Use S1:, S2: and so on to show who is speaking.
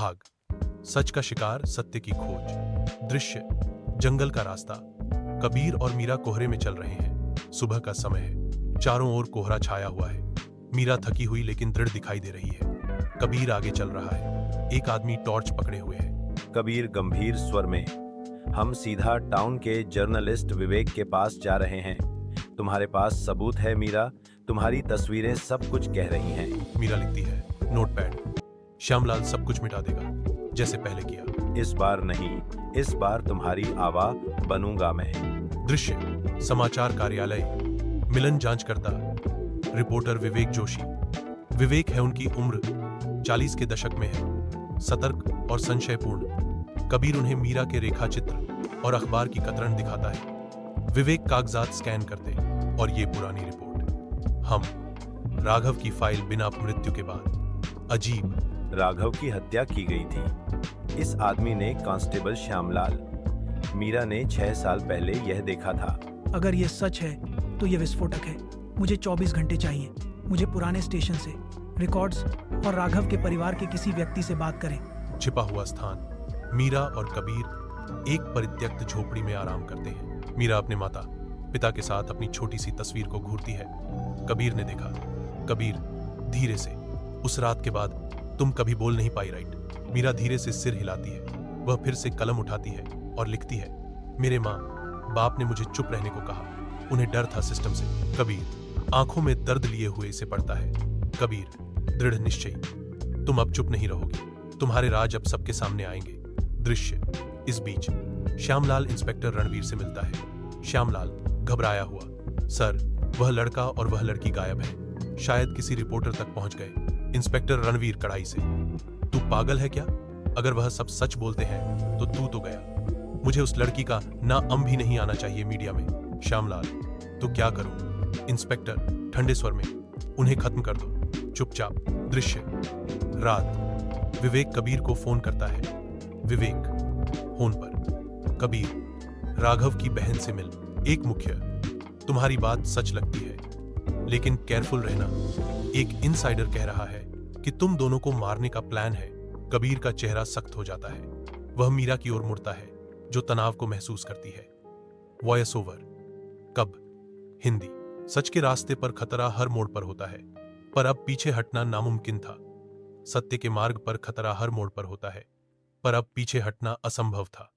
S1: भाग, सच का शिकार, सत्य की खोज। दृश्य, जंगल का रास्ता। कबीर और मीरा कोहरे में चल रहे हैं। सुबह का समय है, चारों ओर कोहरा छाया हुआ है। मीरा थकी हुई लेकिन दृढ़ दिखाई दे रही है। कबीर आगे चल रहा है। एक आदमी टॉर्च पकड़े हुए है।
S2: कबीर गंभीर स्वर में, हम सीधा टाउन के जर्नलिस्ट विवेक के पास जा रहे हैं। तुम्हारे पास सबूत है मीरा, तुम्हारी तस्वीरें सब कुछ कह रही हैं।
S1: मीरा लिखती है, नोटपैड। श्यामलाल सब कुछ मिटा देगा, जैसे पहले किया।
S2: इस बार नहीं, इस बार तुम्हारी आवा बनूंगा मैं।
S1: दृश्य, समाचार कार्यालय। मिलन जांचकर्ता, रिपोर्टर विवेक जोशी। विवेक है, उनकी उम्र 40 के दशक में है, सतर्क और संशयपूर्ण। कबीर उन्हें मीरा के रेखाचित्र और अखबार की कतरन दिखाता है। विवेक कागजात स्कैन करते और ये पुरानी रिपोर्ट। हम, राघव की फाइल बिना मृत्यु के बाद। अजीब,
S2: राघव की हत्या की गई थी। इस आदमी ने कांस्टेबल श्यामलाल। मीरा ने 6 साल पहले यह देखा था।
S3: अगर ये सच है तो ये विस्फोटक है। मुझे 24 घंटे चाहिए। मुझे पुराने स्टेशन से रिकॉर्ड्स और राघव के परिवार के किसी व्यक्ति से बात करें।
S1: छिपा हुआ स्थान। मीरा और कबीर एक परित्यक्त झोपड़ी में आराम करते हैं। मीरा अपने माता पिता के साथ अपनी छोटी सी तस्वीर को घूरती है। कबीर ने देखा। कबीर धीरे से, उस रात के बाद तुम कभी बोल नहीं पाई, राइट? मीरा धीरे से सिर हिलाती है। वह फिर से कलम उठाती है और लिखती है, मेरे माँ बाप ने मुझे चुप रहने को कहा। उन्हें डर था सिस्टम से। कबीर आंखों में दर्द लिए हुए इसे पढ़ता है। कबीर दृढ़ निश्चयी, तुम अब चुप नहीं रहोगी। तुम्हारे राज अब सबके सामने आएंगे। दृश्य, इस बीच श्यामलाल इंस्पेक्टर रणवीर से मिलता है। श्यामलाल घबराया हुआ, सर, वह लड़का और वह लड़की गायब है। शायद किसी रिपोर्टर तक पहुंच गए। इंस्पेक्टर रणवीर कड़ाई से, तू पागल है क्या? अगर वह सब सच बोलते हैं तो तू तो गया। मुझे उस लड़की का नाम भी नहीं आना चाहिए मीडिया में। श्यामलाल, तो क्या करूं? इंस्पेक्टर ठंडे स्वर में, उन्हें खत्म कर दो, चुपचाप। दृश्य, रात। विवेक कबीर को फोन करता है। विवेक फोन पर, कबीर, राघव की बहन से मिल। एक मुख्य, तुम्हारी बात सच लगती है लेकिन केयरफुल रहना। एक इनसाइडर कह रहा है कि तुम दोनों को मारने का प्लान है। कबीर का चेहरा सख्त हो जाता है। वह मीरा की ओर मुड़ता है, जो तनाव को महसूस करती है। Voice over. कब? हिंदी। सच के रास्ते पर खतरा हर मोड़ पर होता है, पर अब पीछे हटना नामुमकिन था। सत्य के मार्ग पर खतरा हर मोड़ पर होता है, पर अब पीछे हटना असंभव था।